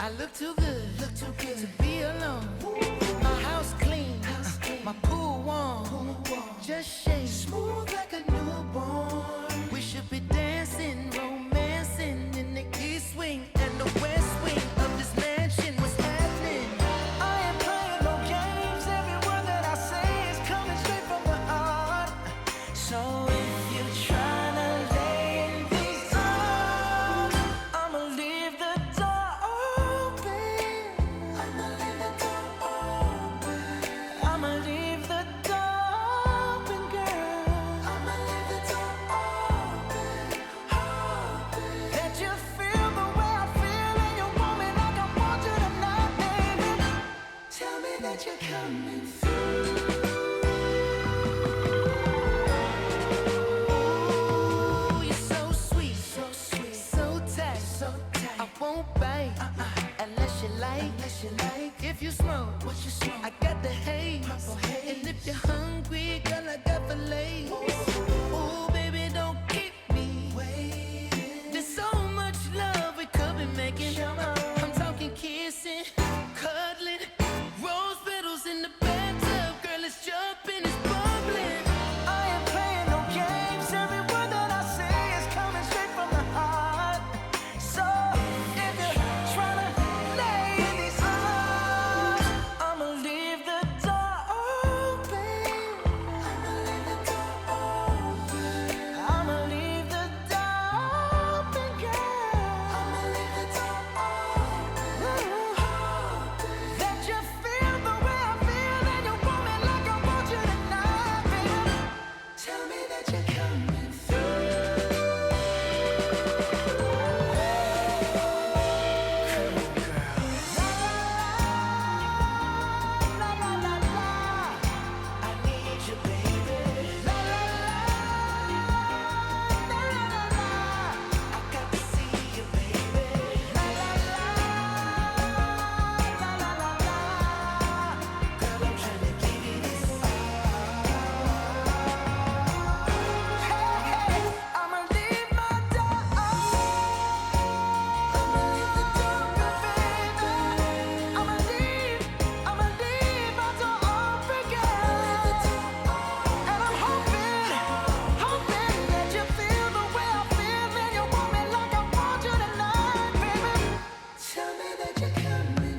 I look too good to be alone. My house clean, my pool warm, just shake smooth like a newborn. We should be dancing, romancing in the east wing and the west wing of this mansion. What's happening? I ain't playing no games. Every word that I say is coming straight from the heart. So if you're trying to lay in these arms, I'ma leave the door open. I'ma leave the door open. I'ma leave the door open, girl. I'ma leave the door open, open. Let you feel the way I feel and you want me like I want you tonight, baby. Tell me that you're coming through. Ooh, you're so sweet, so tight, I won't bite unless you like. If you smoke, what you smoke? I got the haze. And if you're hungry, girl, I got fillets. Ooh, baby, don't keep me waiting. There's so much love we could be making. I'm talking kissing, cuddling, rose petals in the bathtub. Girl, it's jumping, it's bubbling. I ain't playing no games. Every word that I say is coming straight from the heart. So if you're trying to lay in these arms, I'ma leave the door open. I'ma leave the door open. I'ma leave the door open, girl. I'ma leave the door open. Let you feel the way I feel and you want me like I want you tonight, baby. Tell me that you're coming through. La la la la, I need you, baby. La la la, I got to see you, baby. La la la, girl, I'm trying to give you this. Hey, I'ma leave my door open. I'ma leave the door open, baby. I'ma leave my door open, girl. And I'm hoping that you feel the way I feel and you want me like I want you tonight, baby. Tell me that you're coming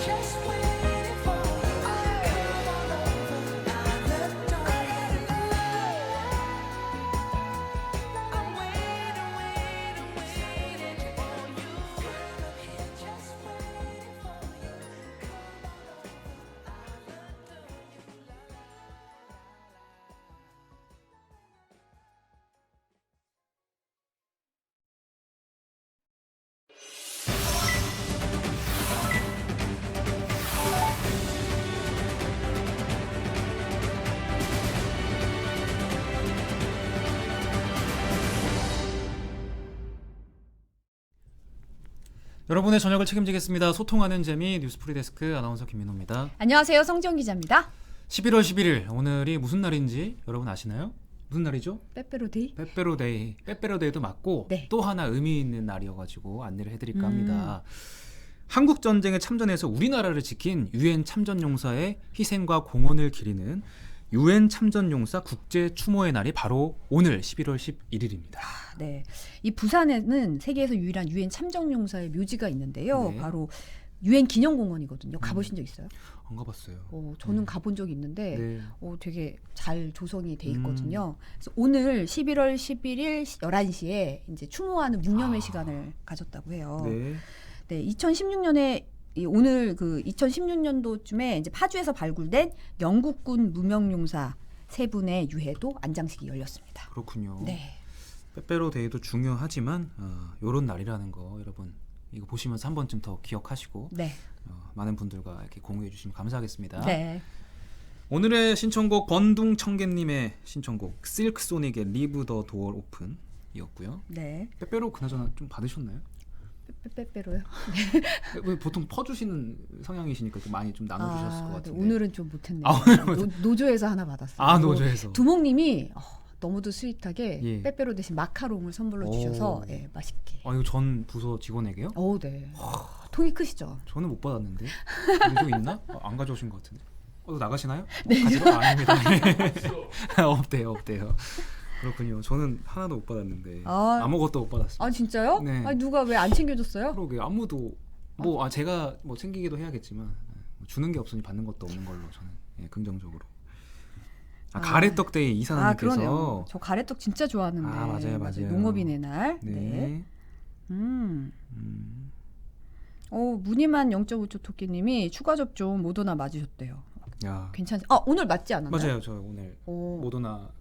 just waiting for you. Come on over, the door. I'm waiting for you. Just waiting for you. 여러분의 저녁을 책임지겠습니다. 소통하는 재미 뉴스프리 데스크 아나운서 김민호입니다. 안녕하세요. 성지영 기자입니다. 11월 11일 오늘이 무슨 날인지 여러분 아시나요? 무슨 날이죠? 빼빼로데이. 빼빼로데이. 빼빼로데이도 맞고 네. 또 하나 의미 있는 날이어가지고 안내를 해드릴까 합니다. 한국 전쟁에 참전해서 우리나라를 지킨 유엔 참전용사의 희생과 공헌을 기리는 유엔 참전용사 국제 추모의 날이 바로 오늘 11월 11일입니다. 네. 이 부산에는 세계에서 유일한 유엔 참전용사의 묘지가 있는데요. 네. 바로 유엔 기념공원이거든요. 가보신 적 있어요? 안 가봤어요. 저는 가본 적이 있는데 네. 되게 잘 조성이 돼 있거든요. 그래서 오늘 11월 11일 11시에 이제 추모하는 묵념의 시간을 가졌다고 해요. 네. 네, 2016년에 오늘 그 2016년도쯤에 이제 파주에서 발굴된 영국군 무명용사 세 분의 유해도 안장식이 열렸습니다. 그렇군요. 네. 빼빼로 데이도 중요하지만 요런 날이라는 거 여러분 이거 보시면서 한 번쯤 더 기억하시고 네. 많은 분들과 이렇게 공유해 주시면 감사하겠습니다. 네. 오늘의 신청곡 권둥청개님의 신청곡 실크소닉의 리브 더 도어 오픈이었고요. 네. 빼빼로 그나저나 좀 받으셨나요? 빼빼로요? 왜 보통 퍼주시는 성향이시니까 이렇게 많이 좀 나눠주셨을 것 같은데. 오늘은 좀 못했네요. 아, 노조에서 하나 받았어요. 아, 노조에서. 두목님이 너무도 스윗하게 예. 빼빼로 대신 마카롱을 선물로 오. 주셔서 맛있게. 이거 전 부서 직원에게요? 네. 통이 크시죠? 저는 못 받았는데. 이거 좀 있나? 안 가져오신 것 같은데. 나가시나요? 네. 가지러? 아닙니다. 없대요. 그렇군요. 저는 하나도 못 받았는데 아무것도 못 받았어요. 아 진짜요? 네. 아니, 누가 왜 안 챙겨줬어요? 그러게 아무도 제가 뭐 챙기기도 해야겠지만 주는 게 없으니 받는 것도 없는 걸로 저는 긍정적으로. 가래떡 데이 이사나님께서. 그러네요. 저 가래떡 진짜 좋아하는데. 맞아요. 농업인의 날. 네. 무늬만 0.5초 토끼님이 추가 접종 모더나 맞으셨대요. 야. 괜찮? 오늘 맞지 않았나요? 맞아요. 저 오늘 모더나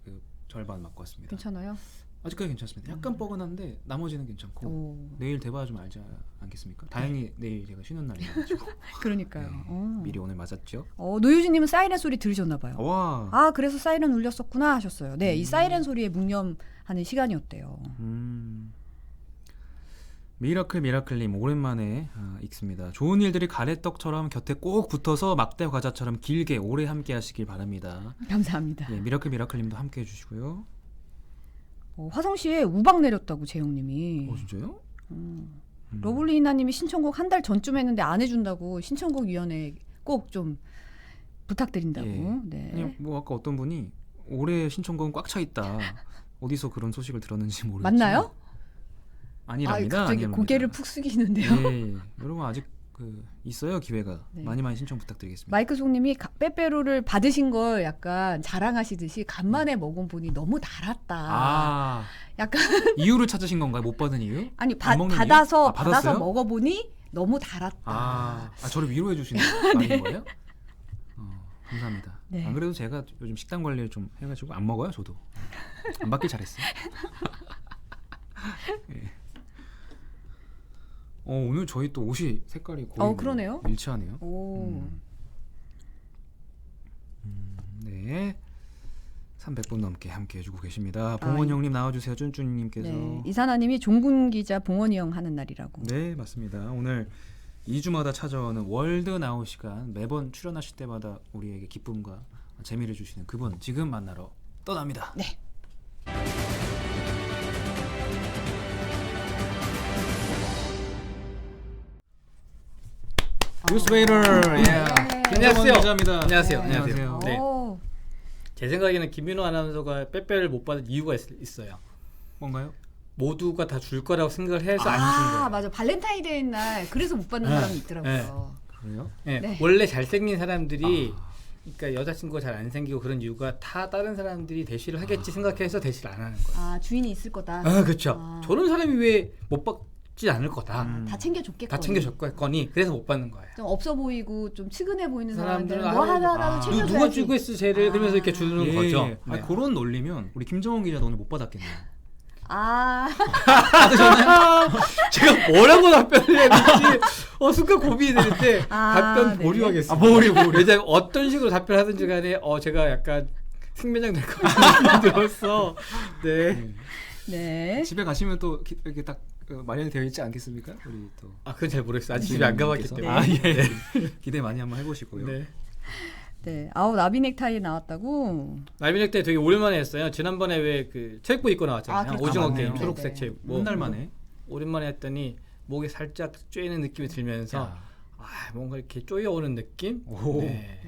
절반 맞고 왔습니다. 괜찮아요? 아직까지 괜찮습니다. 약간 뻐근한데 나머지는 괜찮고 내일 대봐 좀 알지 않겠습니까? 다행히 내일 제가 쉬는 날이라가지고. 그러니까요. 네, 미리 오늘 맞았죠. 노유진님은 사이렌 소리 들으셨나 봐요. 와. 그래서 사이렌 울렸었구나 하셨어요. 네, 이 사이렌 소리에 묵념하는 시간이었대요. 미라클님 오랜만에 읽습니다. 좋은 일들이 가래떡처럼 곁에 꼭 붙어서 막대 과자처럼 길게 오래 함께 하시길 바랍니다. 감사합니다. 예, 미라클님도 함께 해주시고요. 화성시에 우박 내렸다고 재영님이. 진짜요? 러블리 이나님이 신청곡 한 달 전쯤 했는데 안 해준다고 신청곡 위원회 꼭 좀 부탁드린다고. 예. 네. 아니, 아까 어떤 분이 올해 신청곡은 꽉 차 있다. 어디서 그런 소식을 들었는지 모르겠지만. 맞나요? 아니랍니다. 갑자기 아니랍니다. 고개를 푹 숙이는데요. 예. 여러분 아직 있어요 기회가. 네. 많이 신청 부탁드리겠습니다. 마이크 송님이 빼빼로를 받으신 걸 약간 자랑하시듯이 간만에 먹은 분이 너무 달았다. 약간 이유를 찾으신 건가요? 못 받은 이유? 아니 안 먹는 받아서 이유? 받았어요? 먹어보니 너무 달았다. 저를 위로해 주시는 말인 거예요? 감사합니다. 네. 안 그래도 제가 요즘 식단 관리를 좀 해가지고 안 먹어요 저도. 안 받길 잘했어요. 예. 오늘 저희 또 옷이 색깔이 거의 그러네요. 일치하네요. 오. 네. 300분 넘게 함께 해주고 계십니다. 봉원 형님 나와주세요. 쭌쭌님께서. 네. 이사나님이 종군 기자 봉원이 형 하는 날이라고. 네, 맞습니다. 오늘 2주마다 찾아오는 월드 나우 시간, 매번 출연하실 때마다 우리에게 기쁨과 재미를 주시는 그분 지금 만나러 떠납니다. 네. 뉴스 베이터. 안녕하세요. 기자입니다. 안녕하세요. 안녕하세요. 네. 제 생각에는 김민호 아나운서가 빼빼를 못 받은 이유가 있어요. 뭔가요? 모두가 다 줄 거라고 생각을 해서 안 준 거예요. 맞아. 발렌타인데이 날 그래서 못 받는 사람이 있더라고요. 그래요? 네. 네. 원래 잘생긴 사람들이 그러니까 여자친구가 잘 안 생기고 그런 이유가 다 다른 사람들이 대시를 하겠지 생각해서 대시를 안 하는 거예요. 주인이 있을 거다. 그렇죠. 저런 사람이 왜 못 받지 않을 거다. 다 챙겨줬겠거니. 다 챙겨줬거니 그래서 못 받는 거예요. 좀 없어 보이고 좀 측은해 보이는 사람들은 사람들은 뭐 하나라도 챙겨줘야지. 누가 주고 있어 쟤를 그러면서 이렇게 주는 거죠. 예. 네. 그런 논리면 우리 김정원 기자도 오늘 못 받았겠네요. 제가 뭐라고 답변을 해야 될지 순간 고민이 되는데 답변 네네. 보류하겠습니다. 보류. 왜냐면 어떤 식으로 답변하든지 간에 제가 약간 승매장 될 것 같은 느낌이 들었어. 네. 네. 집에 가시면 또 이렇게 딱 마련이 되어 있지 않겠습니까? 우리 또. 그건 잘 모르겠어요. 아직 집에 안 가봤기 때문에. 기대 많이 한번 해보시고요. 네. 네. 나비넥타이 나왔다고. 날비넥 때 되게 오랜만에 했어요. 지난번에 왜 그 체육복 입고 나왔잖아요. 그렇죠. 오징어 맞네요. 게임 초록색 네네. 체육복. 한 달 만에. 오랜만에 했더니 목에 살짝 쪼이는 느낌이 들면서 뭔가 이렇게 쪼여오는 느낌? 오. 네.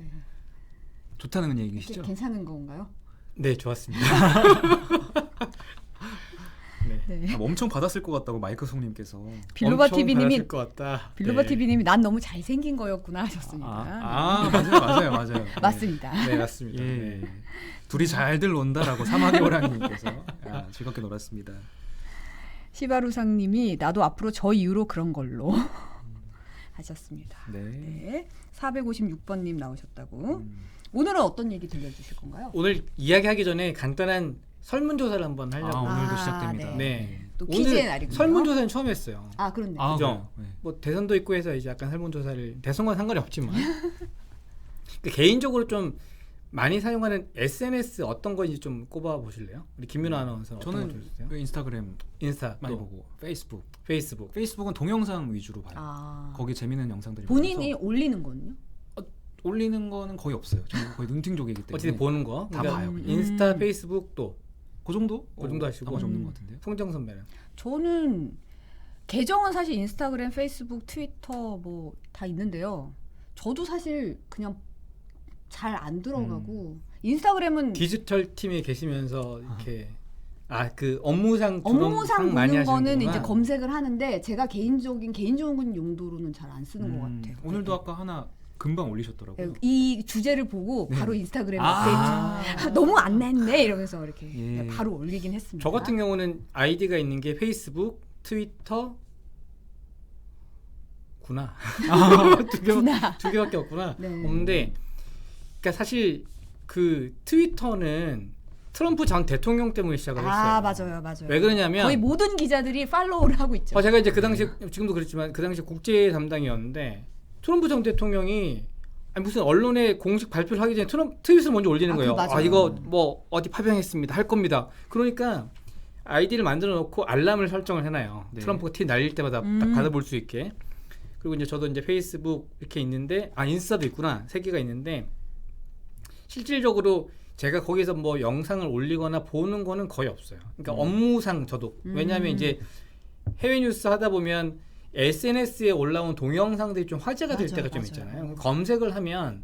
좋다는 얘기시죠? 괜찮은 건가요? 네, 좋았습니다. 네. 엄청 받았을 것 같다고 마이크 송님께서. 빌로바 TV님이 빌로바 TV님이 난 너무 잘생긴 거였구나 하셨습니다. 맞아요. 맞습니다. 네, 맞습니다. 예. 네. 둘이 잘들 논다라고 사마귀호랑님께서 즐겁게 놀았습니다. 시바루상님이 나도 앞으로 저 이후로 그런 걸로 하셨습니다. 네. 네. 456번님 나오셨다고. 오늘은 어떤 얘기 들려주실 건가요? 오늘 이야기하기 전에 간단한 설문조사를 한번 하려고. 오늘도 시작됩니다. 네. 또 퀴즈의 오늘 날이군요. 설문조사는 처음 했어요. 아 그렇네. 아, 그죠? 그래요? 네. 뭐 대선도 있고 해서 이제 약간 설문조사를 대선과 상관이 없지만 개인적으로 좀 많이 사용하는 SNS 어떤 건지 좀 꼽아 보실래요? 우리 김민호 아나운서 어떤 저는 거좀 있어요? 그 인스타그램 인스타 많이 또 보고 페이스북. 페이스북. 페이스북은 동영상 위주로 봐요. 아. 거기 재밌는 영상들이 본인이 많아서 올리는 거는요? 올리는 거는 거의 없어요. 저는 거의 눈팅족이기 때문에 어쨌든 보는 거. 다 그러니까 봐요. 그냥. 인스타, 페이스북 또 그 정도? 그 정도 하시고. 나머지 없는 것 같은데요. 송정 선배는 저는 계정은 사실 인스타그램, 페이스북, 트위터 뭐 다 있는데요. 저도 사실 그냥 잘 안 들어가고 인스타그램은 디지털 팀에 계시면서 이렇게 그 업무상 업무상 많이 보는 거는 하시는구나. 이제 검색을 하는데 제가 개인적인 용도로는 잘 안 쓰는 것 같아요. 오늘도 네. 아까 하나 금방 올리셨더라고요. 이 주제를 보고 네. 바로 인스타그램에 아. 업데이트 너무 안 냈네 이러면서 이렇게 예. 바로 올리긴 했습니다. 저 같은 경우는 아이디가 있는 게 페이스북, 트위터 구나. 두 개밖에 없구나. 네. 없는데 그러니까 사실 그 트위터는 트럼프 전 대통령 때문에 시작을 했어요. 아 맞아요. 왜 그러냐면 거의 모든 기자들이 팔로우를 하고 있죠. 제가 이제 그 당시 지금도 그렇지만 그 당시 국제 담당이었는데 트럼프 전 대통령이 무슨 언론에 공식 발표를 하기 전에 트윗을 먼저 올리는 거예요. 그거 맞아요. 이거 뭐 어디 파병했습니다. 할 겁니다. 그러니까 아이디를 만들어 놓고 알람을 설정을 해놔요. 네. 트럼프가 티 날릴 때마다 딱 받아볼 수 있게. 그리고 이제 저도 이제 페이스북 이렇게 있는데 인스타도 있구나. 3개가 있는데 실질적으로 제가 거기서 뭐 영상을 올리거나 보는 거는 거의 없어요. 그러니까 업무상 저도 왜냐하면 이제 해외 뉴스 하다 보면 SNS에 올라온 동영상들이 좀 화제가 될 때가 좀 있잖아요. 검색을 하면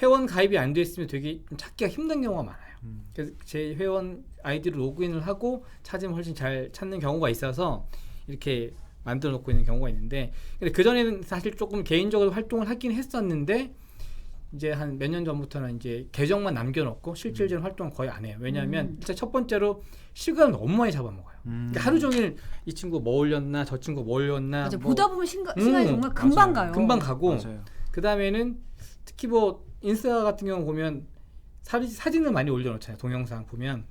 회원 가입이 안 돼 있으면 되게 좀 찾기가 힘든 경우가 많아요. 그래서 제 회원 아이디로 로그인을 하고 찾으면 훨씬 잘 찾는 경우가 있어서 이렇게 만들어 놓고 있는 경우가 있는데, 근데 그 전에는 사실 조금 개인적으로 활동을 하긴 했었는데 이제 한 몇 년 전부터는 이제 계정만 남겨놓고 실질적인 활동을 거의 안 해요. 왜냐하면 일단 첫 번째로 시간을 너무 많이 잡아먹어요. 그러니까 하루 종일 이 친구 뭐 올렸나 저 친구 뭐 올렸나 맞아. 뭐 보다 보면 시간이 정말 금방 맞아요. 가요. 금방 가고 맞아요. 그 다음에는 특히 뭐 인스타 같은 경우 보면 사진을 많이 올려놓잖아요. 동영상 보면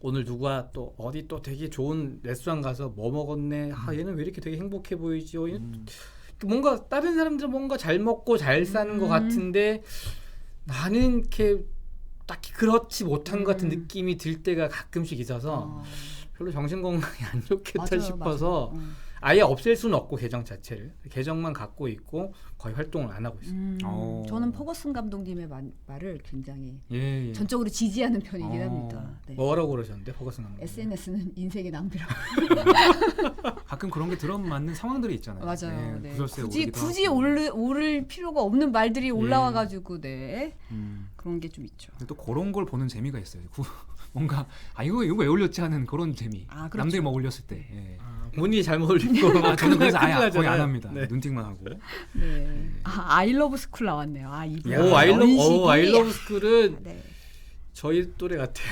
오늘 누가 또 어디 또 되게 좋은 레스토랑 가서 뭐 먹었네. 얘는 왜 이렇게 되게 행복해 보이지? 뭔가 다른 사람들은 뭔가 잘 먹고 잘 사는 것 같은데 나는 이렇게 딱히 그렇지 못한 것 같은 느낌이 들 때가 가끔씩 있어서 별로 정신 건강에 안 좋겠다 맞아요, 싶어서 맞아요. 아예 없앨 수는 없고 계정 자체를 계정만 갖고 있고 거의 활동을 안 하고 있어요. 저는 퍼거슨 감독님의 말을 굉장히 예. 전적으로 지지하는 편이긴 합니다. 네. 뭐라고 그러셨는데 퍼거슨 감독님? SNS는 인생의 낭비라고. 가끔 그런 게 들어맞는 상황들이 있잖아요. 맞아요. 네. 구설수에 굳이 오르기도 하고. 오를 필요가 없는 말들이 올라와가지고 네 음. 그런 게 좀 있죠. 또 그런 걸 보는 재미가 있어요. 뭔가 이거 왜 올렸지 하는 그런 재미. 아, 그렇죠. 남들이 막 올렸을 때. 예. 본인이 잘못 올리고 저는 그래서 아예 큰일 거의 안 나잖아요. 합니다. 네. 눈팅만 하고. 네. 아이러브 스쿨 나왔네요. 이분. 아이러브 스쿨은 네. 저희 또래 같아요.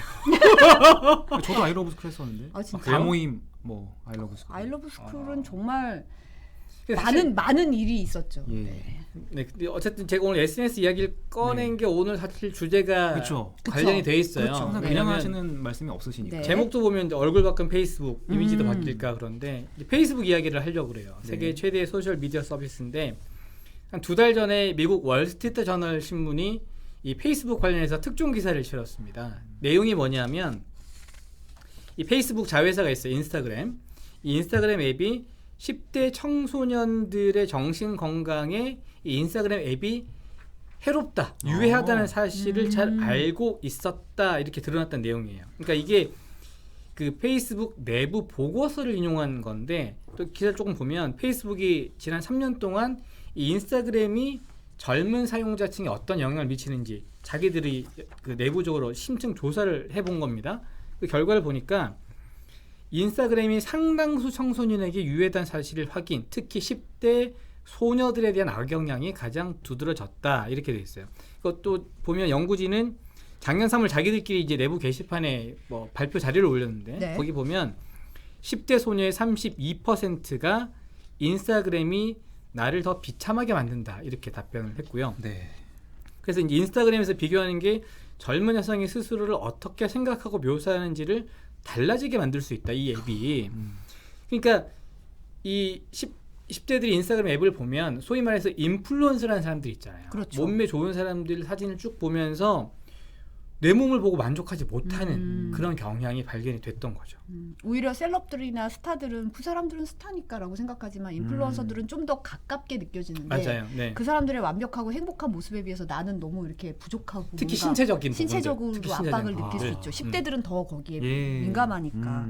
저도 아이러브 스쿨 했었는데. 아, 진짜요? 가모임 뭐 아이러브 스쿨. 아이러브 스쿨은 정말 사실- 많은 일이 있었죠. 예. 네. 네, 근데 어쨌든 제가 오늘 SNS 이야기를 꺼낸 게 오늘 사실 주제가 그렇죠. 관련이 돼 있어요. 그렇죠. 항상 그냥 왜냐면 하시는 말씀이 없으시니까. 네. 제목도 보면 이제 얼굴 바꾼 페이스북 이미지도 바뀔까 그런데 이제 페이스북 이야기를 하려고 그래요. 네. 세계 최대의 소셜 미디어 서비스인데 한 2달 전에 미국 월스트리트 저널 신문이 이 페이스북 관련해서 특종 기사를 실었습니다. 내용이 뭐냐면 이 페이스북 자회사가 있어요. 인스타그램. 이 인스타그램 앱이 10대 청소년들의 정신 건강에 이 인스타그램 앱이 해롭다, 유해하다는 사실을 잘 알고 있었다 이렇게 드러났다는 내용이에요. 그러니까 이게 그 페이스북 내부 보고서를 인용한 건데 또 기사를 조금 보면 페이스북이 지난 3년 동안 이 인스타그램이 젊은 사용자층에 어떤 영향을 미치는지 자기들이 그 내부적으로 심층 조사를 해본 겁니다. 그 결과를 보니까 인스타그램이 상당수 청소년에게 유해한 사실을 확인, 특히 10대 소녀들에 대한 악영향이 가장 두드러졌다 이렇게 돼 있어요. 그것도 보면 연구진은 작년 3월 자기들끼리 이제 내부 게시판에 뭐 발표 자료를 올렸는데 네. 거기 보면 10대 소녀의 32%가 인스타그램이 나를 더 비참하게 만든다 이렇게 답변을 했고요. 네. 그래서 이제 인스타그램에서 비교하는 게 젊은 여성이 스스로를 어떻게 생각하고 묘사하는지를 달라지게 만들 수 있다. 이 앱이. 그러니까 이 10대들이 인스타그램 앱을 보면 소위 말해서 인플루언서라는 사람들 있잖아요. 그렇죠. 몸매 좋은 사람들 사진을 쭉 보면서 내 몸을 보고 만족하지 못하는 그런 경향이 발견이 됐던 거죠. 오히려 셀럽들이나 스타들은 그 사람들은 스타니까라고 생각하지만 인플루언서들은 좀 더 가깝게 느껴지는데 맞아요. 네. 그 사람들의 완벽하고 행복한 모습에 비해서 나는 너무 이렇게 부족하고 특히 뭔가 신체적인 신체적으로 부분들, 특히 압박을 신체적인 느낄 수 부분들. 있죠. 10대들은 더 거기에 예. 민감하니까.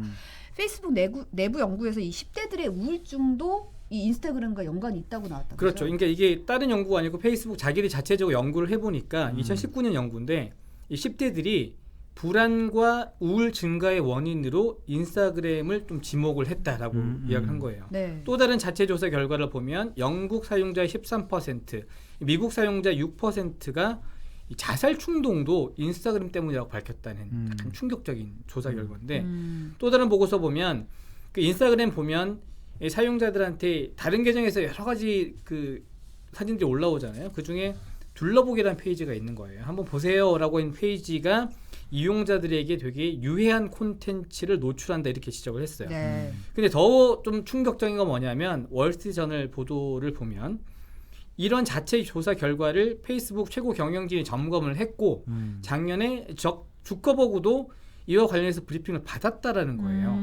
페이스북 내부 연구에서 이 10대들의 우울증도 이 인스타그램과 연관이 있다고 나왔다고요? 그렇죠. 그러니까 이게 다른 연구가 아니고 페이스북 자기들이 자체적으로 연구를 해보니까 2019년 연구인데 이 10대들이 불안과 우울 증가의 원인으로 인스타그램을 좀 지목을 했다라고 이야기를 한 거예요. 네. 또 다른 자체 조사 결과를 보면 영국 사용자의 13%, 미국 사용자 6%가 이 자살 충동도 인스타그램 때문이라고 밝혔다는 약간 충격적인 조사 결과인데 또 다른 보고서 보면 그 인스타그램 보면 이 사용자들한테 다른 계정에서 여러 가지 그 사진들이 올라오잖아요. 그 중에 둘러보기라는 페이지가 있는 거예요. 한번 보세요라고 하는 페이지가 이용자들에게 되게 유해한 콘텐츠를 노출한다 이렇게 지적을 했어요. 네. 근데 더 좀 충격적인 건 뭐냐면 월스트리트저널 보도를 보면 이런 자체 조사 결과를 페이스북 최고 경영진이 점검을 했고 작년에 주커버그도 이와 관련해서 브리핑을 받았다라는 거예요.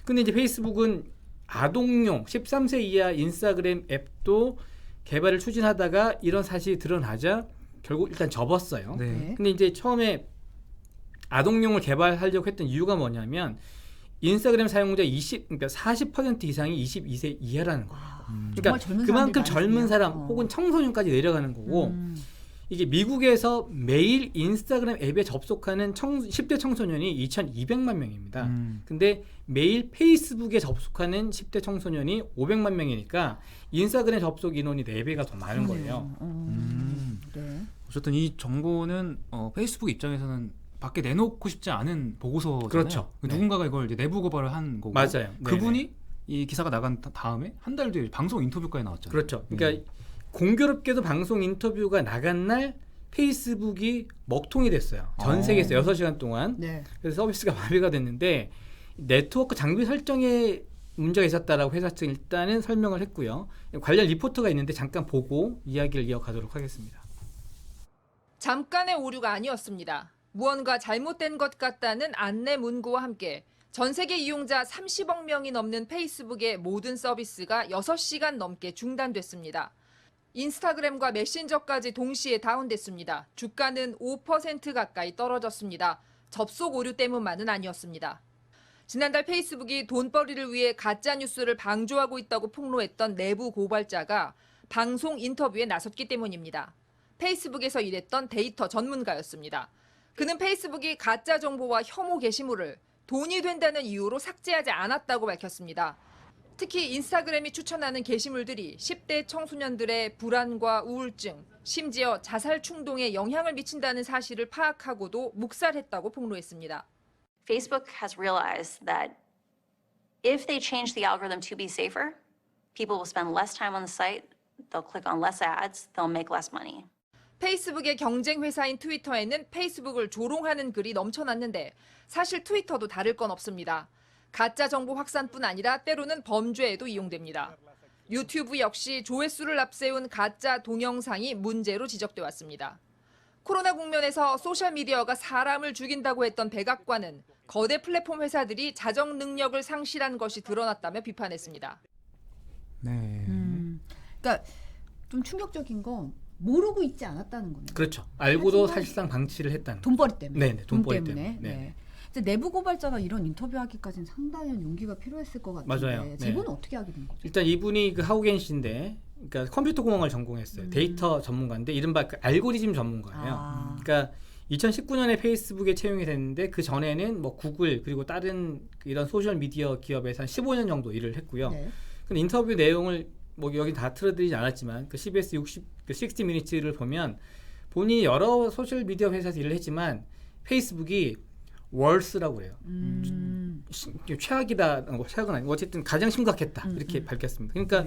근데 이제 페이스북은 아동용 13세 이하 인스타그램 앱도 개발을 추진하다가 이런 사실이 드러나자 결국 일단 접었어요. 네. 네. 근데 이제 처음에 아동용을 개발하려고 했던 이유가 뭐냐면 인스타그램 사용자 그러니까 40% 이상이 22세 이하라는 거예요. 정말 그러니까 젊은 그만큼 사람들이 젊은 많으네요. 사람 혹은 청소년까지 내려가는 거고 이게 미국에서 매일 인스타그램 앱에 접속하는 10대 청소년이 2,200만 명입니다. 근데 매일 페이스북에 접속하는 10대 청소년이 500만 명이니까 인스타그램 접속 인원이 4배가 더 많은 거예요. 네. 어쨌든 이 정보는 페이스북 입장에서는 밖에 내놓고 싶지 않은 보고서잖아요. 그렇죠. 네. 누군가가 이걸 이제 내부 고발을 한 거고. 맞아요. 그분이 네네. 이 기사가 나간 다음에 한 달 뒤에 방송 인터뷰까지 나왔잖아요. 그렇죠. 그러니까 공교롭게도 방송 인터뷰가 나간 날 페이스북이 먹통이 됐어요. 전 세계에서 6시간 동안. 네. 그래서 서비스가 마비가 됐는데 네트워크 장비 설정에 문제가 있었다라고 회사 측 일단은 설명을 했고요. 관련 리포트가 있는데 잠깐 보고 이야기를 이어가도록 하겠습니다. 잠깐의 오류가 아니었습니다. 무언가 잘못된 것 같다는 안내 문구와 함께 전 세계 이용자 30억 명이 넘는 페이스북의 모든 서비스가 6시간 넘게 중단됐습니다. 인스타그램과 메신저까지 동시에 다운됐습니다. 주가는 5% 가까이 떨어졌습니다. 접속 오류 때문만은 아니었습니다. 지난달 페이스북이 돈벌이를 위해 가짜뉴스를 방조하고 있다고 폭로했던 내부 고발자가 방송 인터뷰에 나섰기 때문입니다. 페이스북에서 일했던 데이터 전문가였습니다. 그는 페이스북이 가짜 정보와 혐오 게시물을 돈이 된다는 이유로 삭제하지 않았다고 밝혔습니다. 특히 인스타그램이 추천하는 게시물들이 10대 청소년들의 불안과 우울증, 심지어 자살 충동에 영향을 미친다는 사실을 파악하고도 묵살했다고 폭로했습니다. Facebook has realized that if they change the algorithm to be safer, people will spend less time on the site, they'll click on less ads, they'll make less money. 페이스북의 경쟁 회사인 트위터에는 페이스북을 조롱하는 글이 넘쳐났는데 사실 트위터도 다를 건 없습니다. 가짜 정보 확산뿐 아니라 때로는 범죄에도 이용됩니다. 유튜브 역시 조회수를 앞세운 가짜 동영상이 문제로 지적돼 왔습니다. 코로나 국면에서 소셜미디어가 사람을 죽인다고 했던 백악관은 거대 플랫폼 회사들이 자정 능력을 상실한 것이 드러났다며 비판했습니다. 네. 그러니까 좀 충격적인 건 모르고 있지 않았다는 거네요. 그렇죠. 알고도 하지만 사실상 방치를 했다는 돈벌이 때문에. 네네, 돈벌이 때문에. 네. 네. 이제 내부 고발자가 이런 인터뷰하기까지는 상당한 용기가 필요했을 것 같은데 맞아요. 네. 제보는 어떻게 하게 된 거죠? 일단 이분이 그 하우겐 씨인데 그러니까 컴퓨터 공학을 전공했어요. 데이터 전문가인데 이른바 그 알고리즘 전문가예요. 그러니까 2019년에 페이스북에 채용이 됐는데 그 전에는 뭐 구글 그리고 다른 이런 소셜 미디어 기업에서 한 15년 정도 일을 했고요. 네. 근데 인터뷰 내용을 뭐 여기 다 틀어드리지 않았지만 그 CBS 60 미니츠를 보면 본인이 여러 소셜 미디어 회사에서 일을 했지만 페이스북이 월스라고 해요. 최악이다. 최악은 아니고 어쨌든 가장 심각했다. 이렇게 밝혔습니다. 그러니까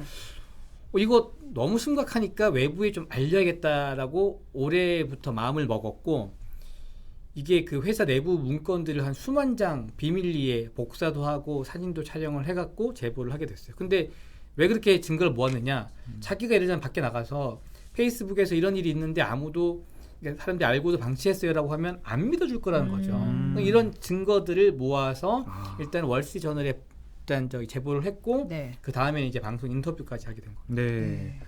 이거 너무 심각하니까 외부에 좀 알려야겠다라고 올해부터 마음을 먹었고 이게 그 회사 내부 문건들을 한 수만 장 비밀리에 복사도 하고 사진도 촬영을 해갖고 제보를 하게 됐어요. 근데 왜 그렇게 증거를 모았느냐? 자기가 예를 들면 밖에 나가서 페이스북에서 이런 일이 있는데 아무도 사람들이 알고도 방치했어요라고 하면 안 믿어줄 거라는 거죠. 이런 증거들을 모아서 일단 월스트리트저널에 일단 저기 제보를 했고 네. 그 다음에는 이제 방송 인터뷰까지 하게 된 겁니다. 네.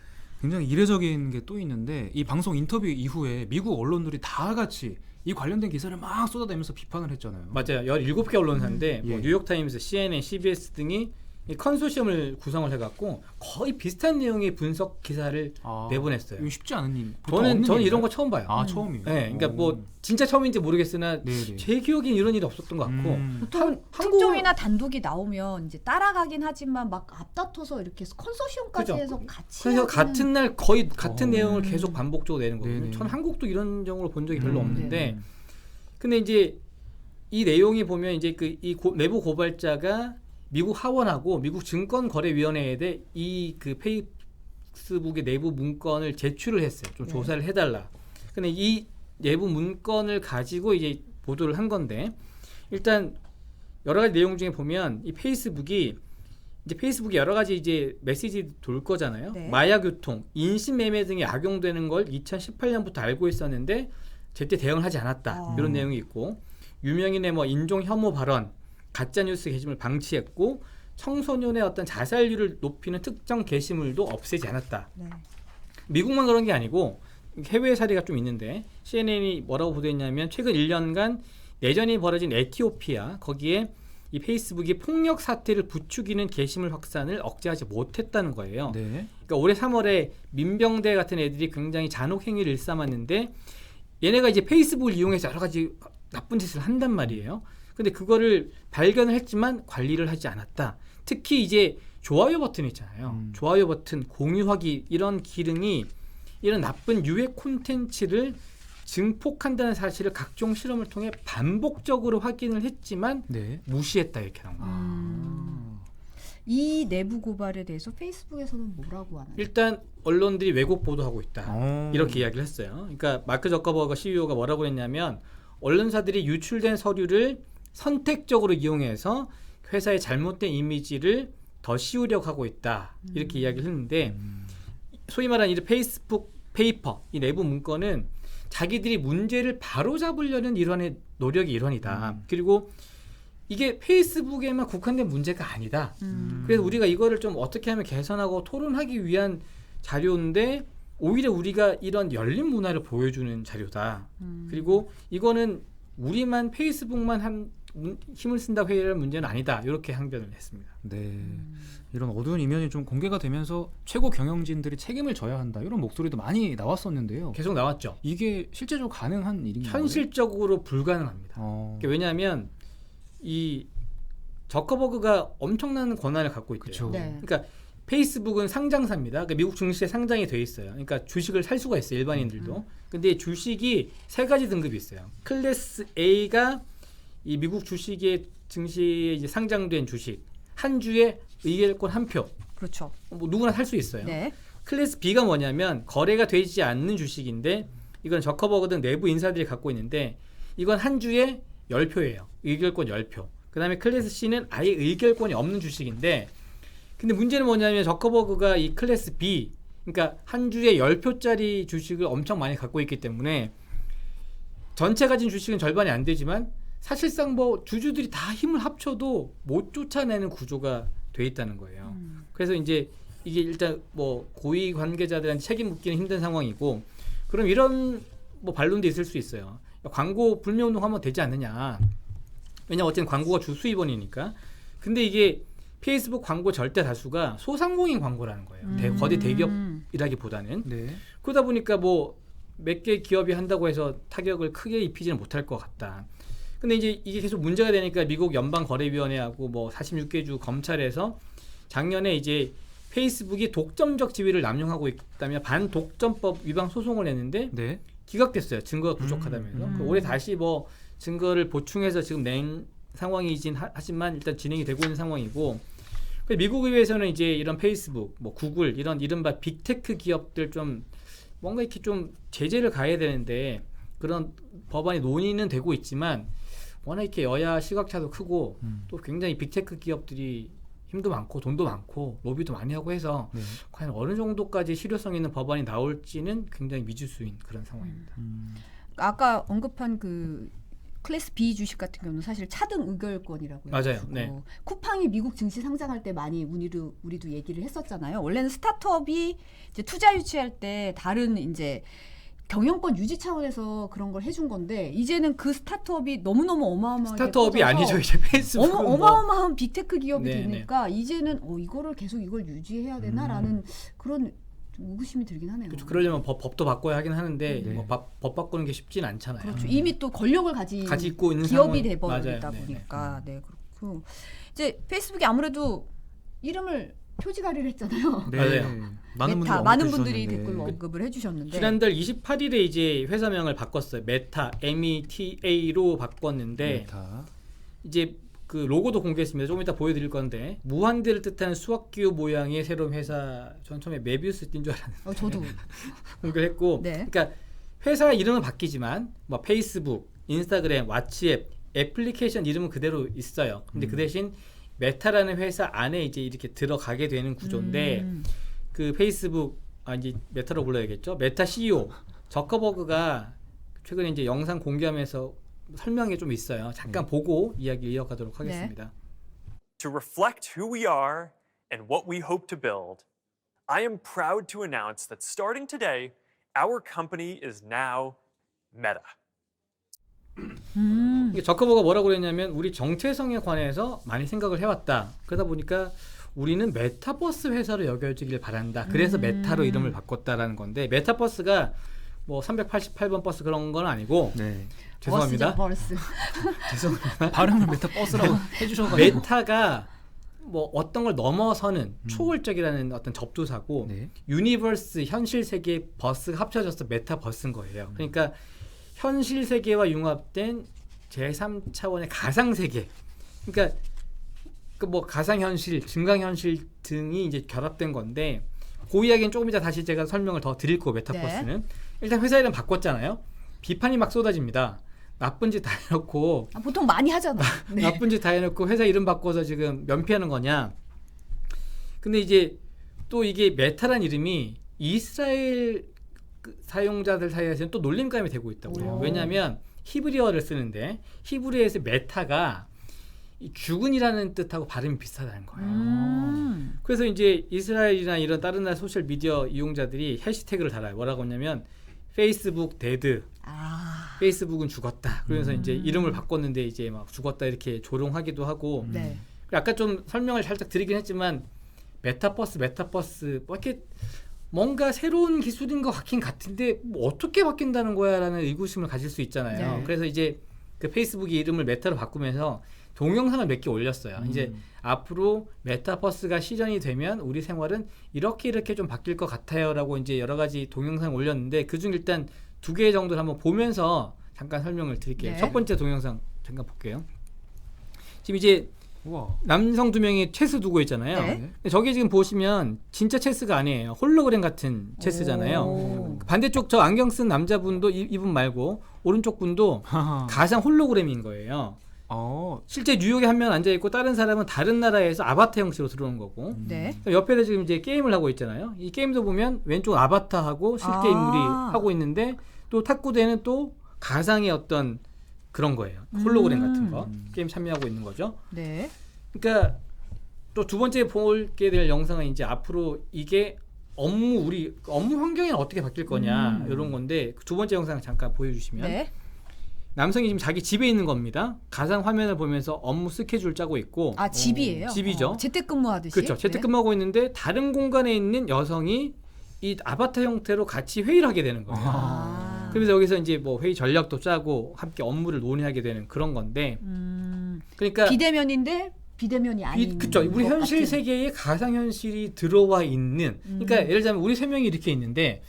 굉장히 이례적인 게 또 있는데 이 방송 인터뷰 이후에 미국 언론들이 다 같이 이 관련된 기사를 막 쏟아내면서 비판을 했잖아요. 맞아요. 17개 언론사인데 뭐 예. 뉴욕타임스, CNN, CBS 등이 이 컨소시엄을 구성을 해갖고 거의 비슷한 내용의 분석 기사를 내보냈어요. 이거 쉽지 않은 일. 저는 이런 거 처음 봐요. 처음이에요. 네, 그러니까 뭐 진짜 처음인지 모르겠으나 네네. 제 기억엔 이런 일이 없었던 것 같고 보통 특종이나 단독이 나오면 이제 따라가긴 하지만 막 앞다퉈서 이렇게 컨소시엄까지 그죠. 해서 같이 그래서 하기는- 같은 날 거의 같은 내용을 계속 반복적으로 내는 거거든요. 네네. 전 한국도 이런 경우를 본 적이 별로 없는데 네. 근데 이제 이 내용이 보면 이제 내부 고발자가 미국 하원하고 미국 증권거래위원회에 이 그 페이스북의 내부 문건을 제출을 했어요. 좀 네. 조사를 해달라. 근데 이 내부 문건을 가지고 이제 보도를 한 건데 일단 여러 가지 내용 중에 보면 이 페이스북이 여러 가지 이제 메시지 돌 거잖아요. 네. 마약 유통, 인신매매 등이 악용되는 걸 2018년부터 알고 있었는데 제때 대응을 하지 않았다. 이런 내용이 있고 유명인의 뭐 인종 혐오 발언, 가짜 뉴스 게시물 방치했고 청소년의 어떤 자살률을 높이는 특정 게시물도 없애지 않았다. 네. 미국만 그런 게 아니고 해외 사례가 좀 있는데 CNN이 뭐라고 보도했냐면 최근 1년간 내전이 벌어진 에티오피아 거기에 이 페이스북이 폭력 사태를 부추기는 게시물 확산을 억제하지 못했다는 거예요. 네. 그러니까 올해 3월에 민병대 같은 애들이 굉장히 잔혹 행위를 일삼았는데 얘네가 이제 페이스북을 이용해서 여러 가지 나쁜 짓을 한단 말이에요. 근데 그거를 발견을 했지만 관리를 하지 않았다. 특히 이제 좋아요 버튼 있잖아요. 좋아요 버튼, 공유하기 이런 기능이 이런 나쁜 유해 콘텐츠를 증폭한다는 사실을 각종 실험을 통해 반복적으로 확인을 했지만 네. 무시했다 이렇게 나온 거예요. 이 내부 고발에 대해서 페이스북에서는 뭐라고 하나요? 일단 언론들이 왜곡 보도하고 있다. 이렇게 이야기를 했어요. 그러니까 마크 저커버그 CEO가 뭐라고 했냐면 언론사들이 유출된 서류를 선택적으로 이용해서 회사의 잘못된 이미지를 더 씌우려고 하고 있다. 이렇게 이야기를 했는데 소위 말하는 이 페이스북 페이퍼, 이 내부 문건은 자기들이 문제를 바로잡으려는 일환의 노력의 일환이다. 그리고 이게 페이스북에만 국한된 문제가 아니다. 그래서 우리가 이거를 좀 어떻게 하면 개선하고 토론하기 위한 자료인데 오히려 우리가 이런 열린 문화를 보여주는 자료다. 그리고 이거는 우리만 페이스북만 힘을 쓴다고 해결할 문제는 아니다. 이렇게 항변을 했습니다. 네. 이런 어두운 이면이 좀 공개가 되면서 최고 경영진들이 책임을 져야 한다. 이런 목소리도 많이 나왔었는데요. 계속 나왔죠. 이게 실제적으로 가능한 일인가요? 현실적으로 불가능합니다. 그러니까 왜냐하면 이 저커버그가 엄청난 권한을 갖고 있대요. 그쵸. 네. 그러니까 페이스북은 상장사입니다. 그러니까 미국 증시에 상장이 돼 있어요. 그러니까 주식을 살 수가 있어요. 일반인들도. 근데 주식이 세 가지 등급이 있어요. 클래스 A가 이 미국 주식의 증시에 이제 상장된 주식 한 주에 의결권 한 표. 그렇죠. 뭐 누구나 살 수 있어요. 네. 클래스 B가 뭐냐면 거래가 되지 않는 주식인데 이건 저커버그 등 내부 인사들이 갖고 있는데 이건 한 주에 10표예요. 의결권 10표. 그 다음에 클래스 C는 아예 의결권이 없는 주식인데 근데 문제는 뭐냐면 저커버그가 이 클래스 B 그러니까 한 주에 10표짜리 주식을 엄청 많이 갖고 있기 때문에 전체 가진 주식은 절반이 안 되지만 사실상 뭐 주주들이 다 힘을 합쳐도 못 쫓아내는 구조가 돼 있다는 거예요. 그래서 이제 이게 일단 뭐 고위 관계자들한테 책임 묻기는 힘든 상황이고 그럼 이런 뭐 반론도 있을 수 있어요. 광고 불매 운동하면 되지 않느냐. 왜냐면 어쨌든 광고가 주 수입원이니까. 근데 이게 페이스북 광고 절대 다수가 소상공인 광고라는 거예요. 거대 대기업이라기보다는. 네. 그러다 보니까 뭐 몇 개 기업이 한다고 해서 타격을 크게 입히지는 못할 것 같다. 근데 이제 이게 계속 문제가 되니까 미국 연방거래위원회하고 뭐 46개 주 검찰에서 작년에 이제 페이스북이 독점적 지위를 남용하고 있다며 반독점법 위반 소송을 냈는데 네. 기각됐어요. 증거가 부족하다면서. 올해 다시 뭐 증거를 보충해서 지금 낸 상황이긴 하지만 일단 진행이 되고 있는 상황이고 미국 의회에서는 이제 이런 페이스북, 뭐 구글 이런 이른바 빅테크 기업들 좀 뭔가 이렇게 좀 제재를 가해야 되는데 그런 법안이 논의는 되고 있지만 워낙 이렇게 여야 시각차도 크고 또 굉장히 빅테크 기업들이 힘도 많고 돈도 많고 로비도 많이 하고 해서 네. 과연 어느 정도까지 실효성 있는 법안이 나올지는 굉장히 미지수인 그런 상황입니다. 아까 언급한 그 클래스 B 주식 같은 경우는 사실 차등 의결권이라고요. 맞아요. 네. 쿠팡이 미국 증시 상장할 때 많이 우리도 얘기를 했었잖아요. 원래는 스타트업이 이제 투자 유치할 때 다른 이제 경영권 유지 차원에서 그런 걸 해준 건데 이제는 그 스타트업이 너무너무 어마어마하게 스타트업이 커져서 아니죠. 이제 페이스북은 뭐. 어마어마한 빅테크 기업이 네, 되니까 이제는 이거를 계속 이걸 유지해야 되나라는 그런 좀 의구심이 들긴 하네요. 그렇죠. 그러려면 법도 바꿔야 하긴 하는데 네. 뭐 법 바꾸는 게 쉽진 않잖아요. 그렇죠. 이미 또 권력을 가지고 있는 기업이 돼버리다 맞아요. 보니까 네 그렇고 이제 페이스북이 아무래도 이름을 표지가리를 했잖아요. 네. 맞아요. 많은 분들이 언급해 댓글로 주셨는데. 언급을 해주셨는데 지난달 28일에 이제 회사명을 바꿨어요. 메타 META로 바꿨는데 메타. 이제 그 로고도 공개했습니다. 조금 이따 보여드릴 건데 무한대를 뜻하는 수학기호 모양의 새로운 회사. 전 처음에 메비우스 띈 줄 알았는데 저도 공개했고, 네. 그러니까 회사 이름은 바뀌지만 뭐 페이스북, 인스타그램, 왓츠앱 애플리케이션 이름은 그대로 있어요. 근데 그 대신 메타라는 회사 안에 이제 이렇게 들어가게 되는 구조인데 그 페이스북 이제 메타로 불러야겠죠. 메타 CEO 저커버그가 최근에 이제 영상 공개하면서 설명이 좀 있어요. 잠깐 보고 이야기 이어가도록 하겠습니다. To reflect who we are and what we hope to build, I am proud to announce that starting today, our company is now Meta. 이게 저커버가 뭐라고 그랬냐면 우리 정체성에 관해서 많이 생각을 해왔다. 그러다 보니까 우리는 메타버스 회사로 여겨지길 바란다. 그래서 메타로 이름을 바꿨다라는 건데 메타버스가 뭐 388번 버스 그런 건 아니고 네. 죄송합니다. 버스. 죄송합니다. 발음을 메타버스라고 해주셔가지고. 메타가 뭐 어떤 걸 넘어서는 초월적이라는 어떤 접두사고 네. 유니버스 현실 세계 버스가 합쳐져서 메타버스인 거예요. 그러니까 현실 세계와 융합된 제3차원의 가상 세계. 그러니까 그 뭐 가상 현실, 증강 현실 등이 이제 결합된 건데 그 이야기는 조금 이따 다시 제가 설명을 더 드릴 거고 메타버스는 일단 회사 이름 바꿨잖아요. 비판이 막 쏟아집니다. 나쁜 짓 다 해놓고 보통 많이 하잖아. 네. 나쁜 짓 다 해놓고 회사 이름 바꿔서 지금 면피하는 거냐. 근데 이제 또 이게 메타란 이름이 이스라엘 사용자들 사이에서는 또 놀림감이 되고 있다고 해요. 왜냐하면 히브리어를 쓰는데 히브리어에서 메타가 이 죽은이라는 뜻하고 발음이 비슷하다는 거예요. 그래서 이제 이스라엘이나 이런 다른 나라 소셜 미디어 이용자들이 해시태그를 달아요. 뭐라고 하냐면 페이스북 데드, 페이스북은 죽었다. 그러면서 이제 이름을 바꿨는데 이제 막 죽었다 이렇게 조롱하기도 하고. 네. 아까 좀 설명을 살짝 드리긴 했지만 메타버스 뭐 이렇게 뭔가 새로운 기술인 것 같긴 같은데 뭐 어떻게 바뀐다는 거야라는 의구심을 가질 수 있잖아요. 네. 그래서 이제 그 페이스북이 이름을 메타로 바꾸면서 동영상을 몇 개 올렸어요. 이제 앞으로 메타버스가 시전이 되면 우리 생활은 이렇게 좀 바뀔 것 같아요라고 이제 여러 가지 동영상 올렸는데 그중 일단 2개 정도를 한번 보면서 잠깐 설명을 드릴게요. 네. 첫 번째 동영상 잠깐 볼게요. 지금 이제 우와. 남성 2명이 체스 두고 있잖아요. 네. 근데 저게 지금 보시면 진짜 체스가 아니에요. 홀로그램 같은 체스잖아요. 오. 반대쪽 저 안경 쓴 남자분도 이분 말고 오른쪽 분도 가상 홀로그램인 거예요. 실제 뉴욕에 한 명 앉아 있고 다른 사람은 다른 나라에서 아바타 형식으로 들어온 거고. 네. 옆에서 지금 이제 게임을 하고 있잖아요. 이 게임도 보면 왼쪽 아바타하고 실제 인물이 하고 있는데 또 탁구대는 또 가상의 어떤 그런 거예요. 홀로그램 같은 거. 게임 참여하고 있는 거죠. 네. 그러니까 또 두 번째 볼게 될 영상은 이제 앞으로 이게 우리 업무 환경이 어떻게 바뀔 거냐 이런 건데 두 번째 영상 잠깐 보여주시면 네. 남성이 지금 자기 집에 있는 겁니다. 가상 화면을 보면서 업무 스케줄 짜고 있고 집이에요. 집이죠. 재택근무하듯이. 그렇죠. 재택근무하고 있는데 다른 공간에 있는 여성이 이 아바타 형태로 같이 회의를 하게 되는 거예요. 그래서 여기서 이제 뭐 회의 전략도 짜고 함께 업무를 논의하게 되는 그런 건데 그러니까 비대면인데 비대면이 아닌 그렇죠. 우리 것 현실 같은. 세계에 가상 현실이 들어와 있는 그러니까 예를 들자면 우리 3명이 이렇게 있는데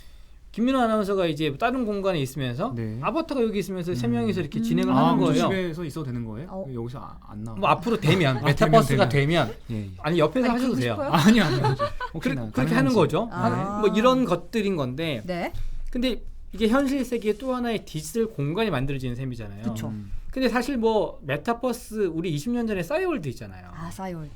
김민호 아나운서가 이제 다른 공간에 있으면서 네. 아바타가 여기 있으면서 3명이서 이렇게 진행을 하는 그럼 거예요. 집에서 있어도 되는 거예요? 여기서 안 나와. 뭐 앞으로 되면 메타버스가 되면 예. 아니 옆에서 아니, 하셔도 그러고 돼요. 싶어요? 아니요. 혹시나 그렇게 하는 거죠. 아. 뭐 이런 것들인 건데 네. 근데 이게 현실 세계의 또 하나의 디지털 공간이 만들어지는 셈이잖아요. 그쵸. 근데 사실 뭐 메타버스 우리 20년 전에 싸이월드 있잖아요. 아, 싸이월드.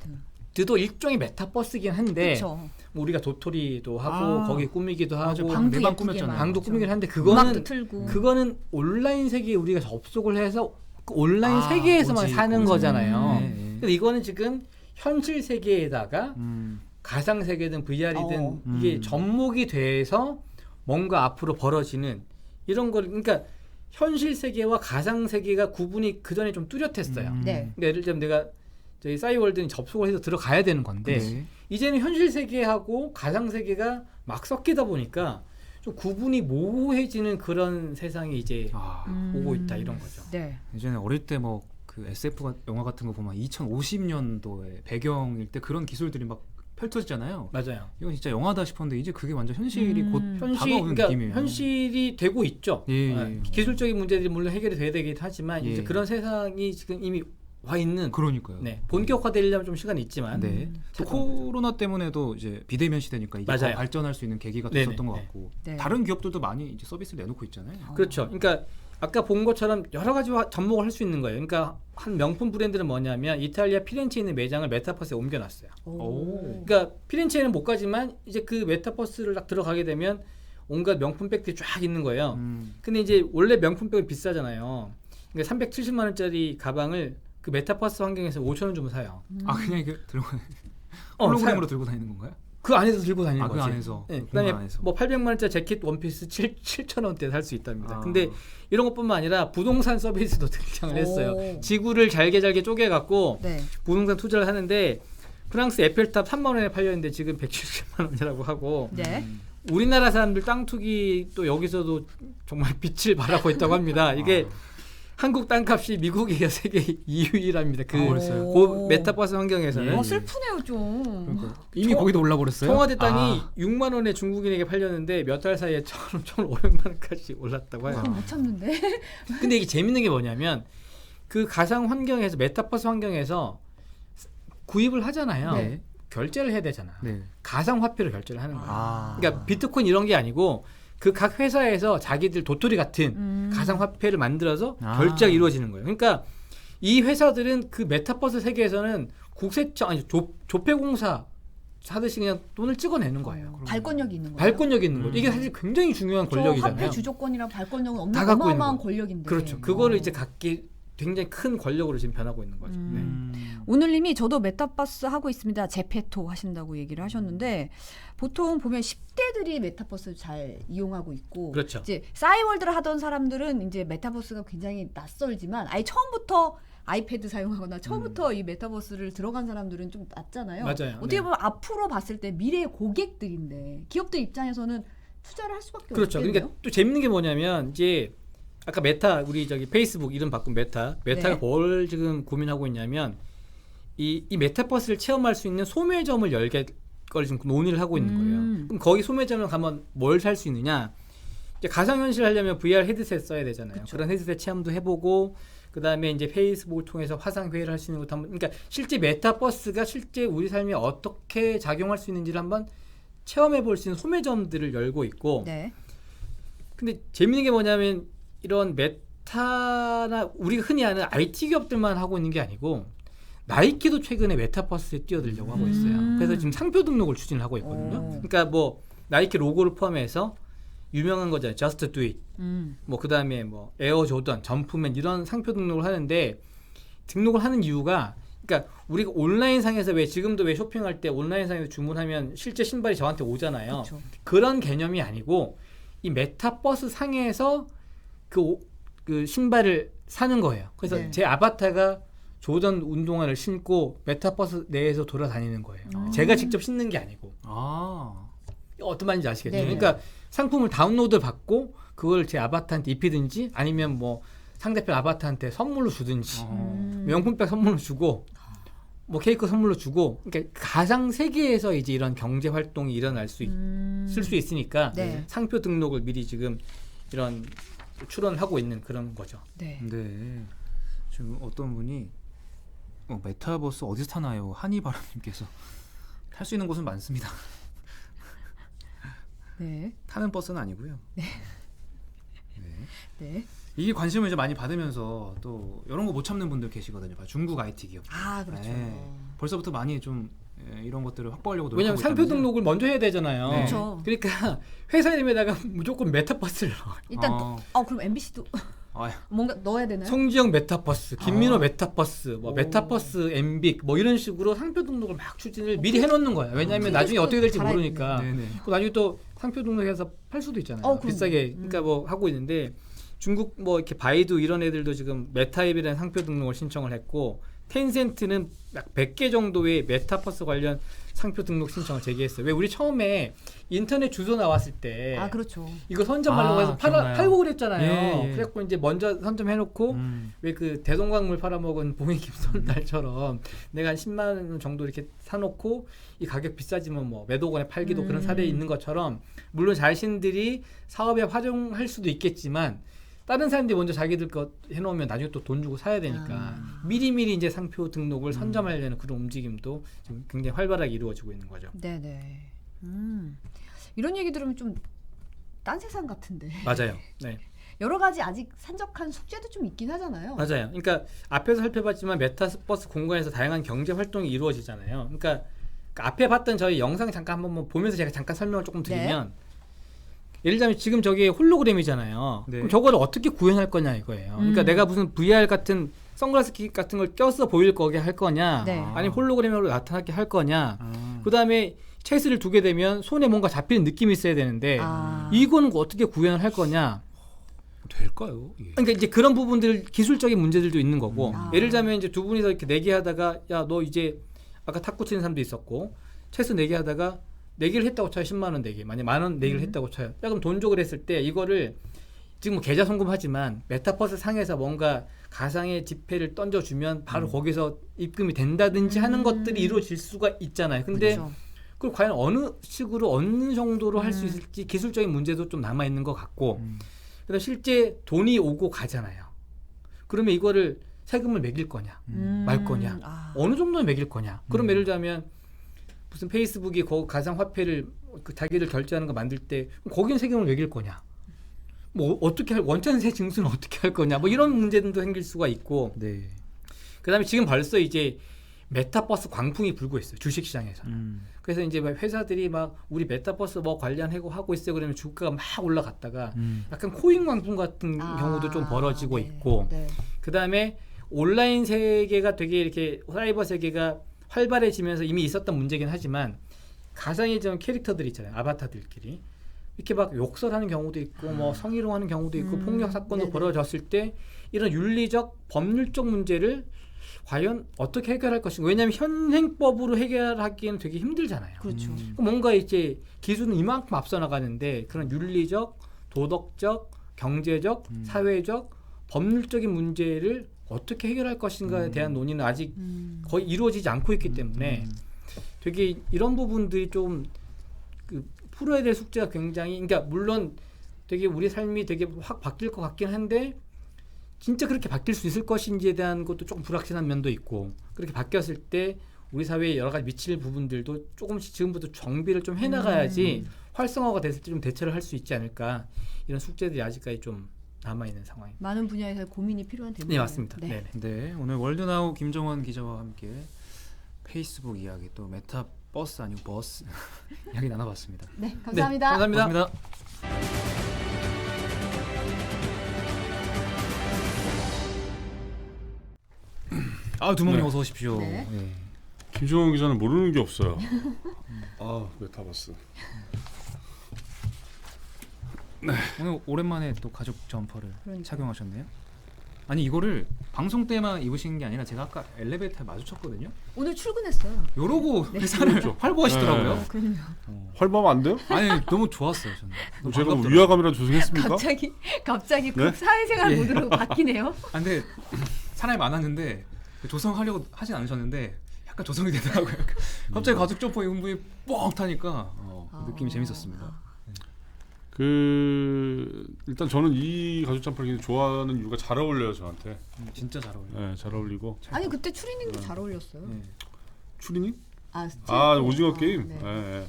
그도 일종의 메타버스긴 한데 그쵸. 뭐 우리가 도토리도 하고 아. 거기 꾸미기도 맞아, 하고 방도 내방 예쁘게 꾸몄잖아요. 방도 만들죠. 꾸미긴 한데 음악도 틀고. 그거는 온라인 세계에 우리가 접속을 해서 그 온라인 아, 세계에서만 오직 사는 거기서. 거잖아요. 네, 네. 근데 이거는 지금 현실 세계에다가 가상 세계든 VR이든 이게 접목이 돼서 뭔가 앞으로 벌어지는 이런 걸 그러니까 현실 세계와 가상 세계가 구분이 그 전에 좀 뚜렷했어요. 네. 그러니까 예를 들면 내가 저희 싸이월드는 접속을 해서 들어가야 되는 건데 네. 이제는 현실 세계하고 가상 세계가 막 섞이다 보니까 좀 구분이 모호해지는 그런 세상이 이제 오고 있다 이런 거죠. 네. 예전에 어릴 때 뭐 그 SF 영화 같은 거 보면 2050년도에 배경일 때 그런 기술들이 막 펼쳐지잖아요. 맞아요. 이건 진짜 영화다 싶었는데 이제 그게 완전 현실이 곧 현실 다가오는 그러니까 느낌이에요. 현실이 되고 있죠. 예, 아, 예. 기술적인 문제들이 물론 해결이 돼야 되긴 하지만 예. 이제 그런 세상이 지금 이미 와 있는 그러니까요. 네, 본격화되려면 좀 시간이 있지만 네. 또 찾아온 거죠. 코로나 때문에도 이제 비대면 시대니까 이게 맞아요. 더 발전할 수 있는 계기가 네네, 됐었던 것 네. 같고 네. 다른 기업들도 많이 이제 서비스를 내놓고 있잖아요. 그렇죠. 그러니까 아까 본 것처럼 여러 가지 접목을 할 수 있는 거예요. 그러니까 한 명품 브랜드는 뭐냐면 이탈리아 피렌체에 있는 매장을 메타버스에 옮겨놨어요. 오. 그러니까 피렌체에는 못 가지만 이제 그 메타버스를 딱 들어가게 되면 온갖 명품 백들이 쫙 있는 거예요. 근데 이제 원래 명품 백이 비싸잖아요. 그러니까 370만 원짜리 가방을 그 메타버스 환경에서 5,000원 주면 사요. 아 그냥 이게 들고 어, 홀로그램으로 사요. 들고 다니는 건가요? 그 안에서 들고 다니는 아, 그 거지. 안에서, 네, 그 그다음에 공간 안에서. 뭐 800만 원짜리 재킷 원피스 7,000원대 살 수 있답니다. 아. 근데 이런 것뿐만 아니라 부동산 서비스도 등장을 했어요. 오. 지구를 잘게 쪼개 갖고 네. 부동산 투자를 하는데 프랑스 에펠탑 3만 원에 팔렸는데 지금 170만 원이라고 하고 네. 우리나라 사람들 땅 투기 또 여기서도 정말 빛을 발하고 있다고 합니다. 이게 한국 땅값이 미국에 이어 세계 2위랍니다. 그 그랬어요? 고 메타버스 환경에서는. 어, 슬프네요 좀. 이미 거기도 올라 버렸어요. 청와대 땅이 6만 원에 중국인에게 팔렸는데 몇 달 사이에 1,500만 원까지 올랐다고 해요. 그럼 못 참는데. 근데 이게 재밌는 게 뭐냐면 그 가상 환경에서 메타버스 환경에서 구입을 하잖아요. 네. 결제를 해야 되잖아. 네. 가상 화폐로 결제를 하는 거예요. 아. 그러니까 비트코인 이런 게 아니고 그 각 회사에서 자기들 도토리 같은 가상 화폐를 만들어서 아. 결제가 이루어지는 거예요. 그러니까 이 회사들은 그 메타버스 세계에서는 국세청 아니 조폐공사 하듯이 그냥 돈을 찍어내는 거예요. 발권력이 있는 거예요. 발권력이 있는 거죠. 이게 사실 굉장히 중요한 저 권력이잖아요. 화폐 주조권이랑 발권력은 없는 다 갖고 있는 어마어마한 거. 권력인데. 그렇죠. 그거를 이제 갖기 굉장히 큰 권력으로 지금 변하고 있는 거죠. 네. 오늘님이 저도 메타버스 하고 있습니다. 제페토 하신다고 얘기를 하셨는데 보통 보면 10대들이 메타버스 잘 이용하고 있고 그렇죠. 이제 싸이월드를 하던 사람들은 이제 메타버스가 굉장히 낯설지만 아예 처음부터 아이패드 사용하거나 처음부터 이 메타버스를 들어간 사람들은 좀 낫잖아요. 맞아요. 어떻게 네. 보면 앞으로 봤을 때 미래의 고객들인데 기업들 입장에서는 투자를 할 수밖에 그렇죠. 없겠네요. 그러니까 또 재밌는 게 뭐냐면 이제 아까 메타 우리 저기 페이스북 이름 바꾼 메타가 네. 뭘 지금 고민하고 있냐면 이 메타버스를 체험할 수 있는 소매점을 열게 걸 지금 논의를 하고 있는 거예요. 그럼 거기 소매점을 가면 뭘 살 수 있느냐? 이제 가상현실 하려면 VR 헤드셋 써야 되잖아요. 그쵸. 그런 헤드셋 체험도 해보고 그 다음에 이제 페이스북을 통해서 화상 회의를 할 수 있는 것도 한번 그러니까 실제 메타버스가 실제 우리 삶에 어떻게 작용할 수 있는지를 한번 체험해 볼 수 있는 소매점들을 열고 있고 네. 근데 재밌는 게 뭐냐면 이런 메타나 우리가 흔히 아는 IT 기업들만 하고 있는 게 아니고 나이키도 최근에 메타버스에 뛰어들려고 하고 있어요. 그래서 지금 상표 등록을 추진을 하고 있거든요. 오. 그러니까 뭐 나이키 로고를 포함해서 유명한 거잖아요. Just Do It. 뭐 그다음에 뭐 에어 조던, 점프맨 이런 상표 등록을 하는데 등록을 하는 이유가 그러니까 우리가 온라인 상에서 왜 지금도 왜 쇼핑할 때 온라인 상에서 주문하면 실제 신발이 저한테 오잖아요. 그쵸. 그런 개념이 아니고 이 메타버스 상에서 그 신발을 사는 거예요. 그래서 네. 제 아바타가 조던 운동화를 신고 메타버스 내에서 돌아다니는 거예요. 제가 직접 신는 게 아니고. 아. 어떤 말인지 아시겠죠? 네. 그러니까 상품을 다운로드 받고 그걸 제 아바타한테 입히든지 아니면 뭐 상대편 아바타한테 선물로 주든지 명품백 선물로 주고 뭐 케이크 선물로 주고 그러니까 가상 세계에서 이제 이런 경제 활동이 일어날 수 쓸 수 있으니까 네. 상표 등록을 미리 지금 이런 출원하고 있는 그런 거죠. 네. 네. 지금 어떤 분이 메타버스 어디서 타나요? 한이바람님께서 탈 수 있는 곳은 많습니다. 네. 타는 버스는 아니고요. 네. 이게 관심을 이제 많이 받으면서 또 이런 거 못 참는 분들 계시거든요. 중국 IT 기업. 아 그렇죠. 벌써부터 많이 좀 이런 것들을 확보하려고 노력하고 왜냐면 상표 있다면서요? 등록을 먼저 해야 되잖아요. 네. 그렇죠. 그러니까 회사 이름에다가 무조건 메타버스를 넣어요. 일단 아. 그럼 MBC도 아, 뭔가 넣어야 되나요? 성지영 메타버스, 김민호 아. 메타버스, 뭐 오. 메타버스 엠빅 뭐 이런 식으로 상표 등록을 막 추진을 미리 해놓는 거예요. 왜냐하면 나중에 어떻게 될지 잘해 모르니까. 네네. 그 나중에 또 상표 등록해서 팔 수도 있잖아요. 그럼요. 비싸게. 그러니까 뭐 하고 있는데 중국 뭐 이렇게 바이두 이런 애들도 지금 메타앱이라는 상표 등록을 신청을 했고 텐센트는 약 100개 정도의 메타버스 관련 상표 등록 신청을 제기했어요. 왜 우리 처음에 인터넷 주소 나왔을 때 아 그렇죠. 이거 선점하려고 해서 기억나요. 팔고 그랬잖아요. 예, 예. 그래갖고 이제 먼저 선점해놓고 왜 그 대동강물 팔아먹은 봉이 김선 날처럼 내가 한 10만 원 정도 이렇게 사놓고 이 가격 비싸지면 뭐 몇억 원에 팔기도 그런 사례 있는 것처럼 물론 자신들이 사업에 활용할 수도 있겠지만 다른 사람들이 먼저 자기들 것 해놓으면 나중에 또 돈 주고 사야 되니까 미리미리 이제 상표 등록을 선점하려는 그런 움직임도 지금 굉장히 활발하게 이루어지고 있는 거죠. 네네. 이런 얘기 들으면 좀 딴 세상 같은데. 맞아요. 네. 여러 가지 아직 산적한 숙제도 좀 있긴 하잖아요. 맞아요. 그러니까 앞에서 살펴봤지만 메타버스 공간에서 다양한 경제 활동이 이루어지잖아요. 그러니까 그 앞에 봤던 저희 영상 잠깐 한번 보면서 제가 잠깐 설명을 조금 드리면 예를 들자면 지금 저게 홀로그램이잖아요. 네. 그럼 저거를 어떻게 구현할 거냐 이거예요. 그러니까 내가 무슨 VR 같은 선글라스 같은 걸 껴서 보일 거게 할 거냐, 네. 아니면 홀로그램으로 나타나게 할 거냐. 아. 그 다음에 체스를 두게 되면 손에 뭔가 잡히는 느낌이 있어야 되는데 이거는 어떻게 구현을 할 거냐. 될까요? 이게? 그러니까 이제 그런 부분들 기술적인 문제들도 있는 거고 예를 들자면 이제 두 분이서 이렇게 내기하다가 야 너 이제 아까 탁구 치는 사람도 있었고 체스 내기하다가 내기를 했다고 쳐요. 10만 원 내기 만약 만 원 내기를 했다고 쳐요. 야 그럼 돈 주고 그랬을 때 이거를 지금 뭐 계좌 송금하지만 메타버스 상에서 뭔가 가상의 지폐를 던져주면 바로 거기서 입금이 된다든지 하는 것들이 이루어질 수가 있잖아요. 근데 그렇죠. 그걸 과연 어느 식으로 어느 정도로 할 수 있을지 기술적인 문제도 좀 남아 있는 것 같고 그다음 실제 돈이 오고 가잖아요. 그러면 이거를 세금을 매길 거냐, 말 거냐, 어느 정도는 매길 거냐. 그럼 예를 들자면 무슨 페이스북이 가상 화폐를 그 자기들 결제하는 거 만들 때 거기는 세금을 매길 거냐. 뭐 어떻게 할 원천세 징수는 어떻게 할 거냐. 뭐 이런 문제들도 생길 수가 있고. 네. 그다음에 지금 벌써 이제 메타버스 광풍이 불고 있어요. 주식시장에서. 그래서 이제 막 회사들이 막 우리 메타버스 뭐 관련하고 하고 있어요. 그러면 주가가 막 올라갔다가 약간 코인 광풍 같은 경우도 좀 벌어지고 있고. 네. 그다음에 온라인 세계가 되게 이렇게 사이버 세계가 활발해지면서 이미 있었던 문제긴 하지만 가상의 좀 캐릭터들 있잖아요. 아바타들끼리. 이렇게 막 욕설하는 경우도 있고 뭐 성희롱하는 경우도 있고 폭력 사건도 네네. 벌어졌을 때 이런 윤리적 법률적 문제를 과연 어떻게 해결할 것인가. 왜냐하면 현행법으로 해결하기에는 되게 힘들잖아요. 그렇죠. 뭔가 이제 기술은 이만큼 앞서 나가는데 그런 윤리적, 도덕적, 경제적, 사회적, 법률적인 문제를 어떻게 해결할 것인가에 대한 논의는 아직 거의 이루어지지 않고 있기 때문에 되게 이런 부분들이 좀 그 풀어야 될 숙제가 굉장히 그러니까 물론 되게 우리 삶이 되게 확 바뀔 것 같긴 한데 진짜 그렇게 바뀔 수 있을 것인지에 대한 것도 조금 불확실한 면도 있고 그렇게 바뀌었을 때 우리 사회에 여러 가지 미칠 부분들도 조금씩 지금부터 정비를 좀 해나가야지 활성화가 됐을 때 좀 대처를 할 수 있지 않을까 이런 숙제들이 아직까지 좀 남아있는 상황입니다. 많은 분야에서 고민이 필요한 대목이네요. 네 맞습니다. 네. 네네. 네, 오늘 월드나우 김정원 기자와 함께 페이스북 이야기 또 메타버스 아니고 버스 이야기 나눠봤습니다. 네, 감사합니다. 네, 감사합니다. 고맙습니다. 두 분이 네. 어서 오십시오. 네. 네. 김종원 기자는 모르는 게 없어요. 메타버스. 오늘 오랜만에 또 가죽 점퍼를 그러니까요. 착용하셨네요. 아니 이거를 방송 때만 입으시는 게 아니라 제가 아까 엘리베이터에 마주쳤거든요. 오늘 출근했어요. 요러고 회사를 활보하시더라고요. 네. 그럼요. 활보하면 안 돼요? 아니 너무 좋았어요 저는. 너무 제가 뭐 반갑더라고요. 위화감이라도 조성했습니까? 갑자기 네? 사회생활 예. 모드로 바뀌네요. 아, 근데 사람이 많았는데 조성하려고 하진 않으셨는데 약간 조성이 되더라고요. 갑자기 가죽 점퍼 입은 분이 뻥 타니까 느낌이 재밌었습니다. 일단 저는 이 가죽 잠바를 굉장히 좋아하는 이유가 잘 어울려요 저한테. 진짜 잘 어울려요. 네, 잘 어울리고. 아니 그때 추리닝도 잘 어울렸어요. 네. 추리닝? 스틸. 오징어 게임. 네. 네.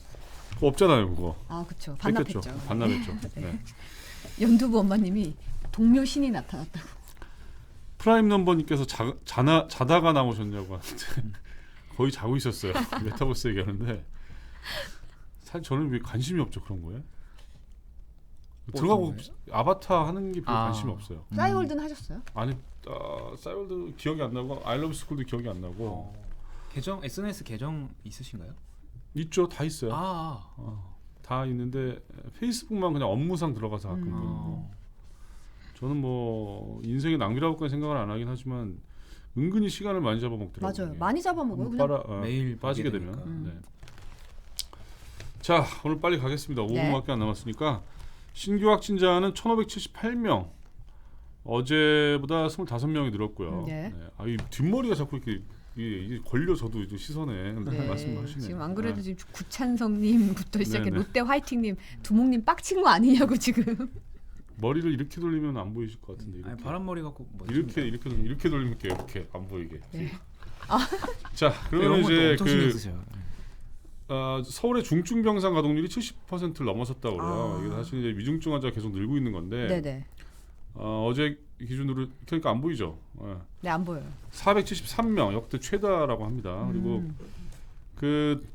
그거 없잖아요 그거. 그쵸. 뺏겼죠. 반납했죠. 반납했죠. 네. 연두부 엄마님이 동료 신이 나타났다고. 프라임 넘버님께서 자다가 나오셨냐고 하는데 거의 자고 있었어요. 메타버스 얘기하는데 사실 저는 왜 관심이 없죠 그런 거에. 들어가고 아바타 하는 게 별로 관심이 없어요. 싸이월드는 하셨어요? 아니 싸이월드 기억이 안 나고 아이러브 스쿨도 기억이 안 나고. 계정 SNS 계정 있으신가요? 있죠, 다 있어요. 다 있는데 페이스북만 그냥 업무상 들어가서 가끔 보는 거. 저는 뭐 인생의 낭비라고까지 생각을 안 하긴 하지만 은근히 시간을 많이 잡아먹더라고요. 맞아요. 많이 잡아먹어요. 그냥 매일 빠지게 보게 되면. 되니까. 네. 자, 오늘 빨리 가겠습니다. 5분밖에 안 남았으니까 신규 확진자는 1,578명. 어제보다 25명이 늘었고요. 네. 이 뒷머리가 자꾸 이렇게 이게 걸려 저도 이제 시선에 네. 말씀하시네요. 지금 안 그래도 지금 구찬성님부터 시작해 네네. 롯데 화이팅님, 두목님 빡친 거 아니냐고 지금. 머리를 이렇게 돌리면 안 보이실 것 같은데 이렇게. 아니, 바람머리 갖고 뭐 이렇게 돌리면 이렇게 안 보이게. 네. 자, 그러면 이제 엄청 신경 쓰세요. 서울의 중증 병상 가동률이 70%를 넘어섰다고 그래요. 이게 사실 이제 위중증 환자가 계속 늘고 있는 건데. 네네. 어제 기준으로 그러니까 안 보이죠. 네, 안 보여요. 473명 역대 최다라고 합니다. 그리고 그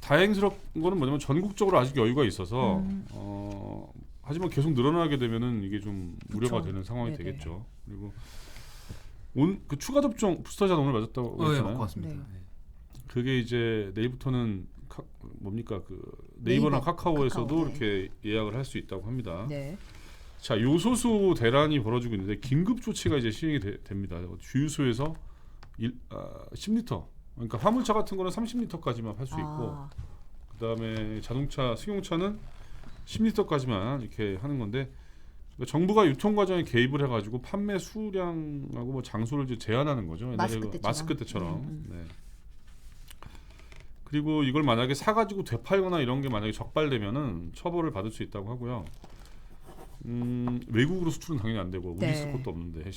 다행스러운 거는 뭐냐면 전국적으로 아직 여유가 있어서 하지만 계속 늘어나게 되면은 이게 좀 우려가 되는 상황이 네네. 되겠죠. 그리고 그 추가 접종 부스터샷 오늘 맞았다고 네, 그랬잖아요. 맞고 왔습니다. 네. 그게 이제 내일부터는 뭡니까 그 네이버나 카카오에서도 카카오, 네. 이렇게 예약을 할 수 있다고 합니다. 네. 자, 요소수 대란이 벌어지고 있는데 긴급 조치가 이제 시행이 됩니다. 주유소에서 10리터, 그러니까 화물차 같은 거는 30리터까지만 팔 수 있고, 그다음에 자동차, 승용차는 10리터까지만 이렇게 하는 건데, 그러니까 정부가 유통 과정에 개입을 해가지고 판매 수량하고 뭐 장소를 이제 제한하는 거죠. 마스크 때처럼. 네. 그리고 이걸 만약에 사가지고 되팔거나 이런 게 만약에 적발되면은 처벌을 받을 수 있다고 하고요. 외국으로 수출은 당연히 안 되고 우리 있을 것도 없는데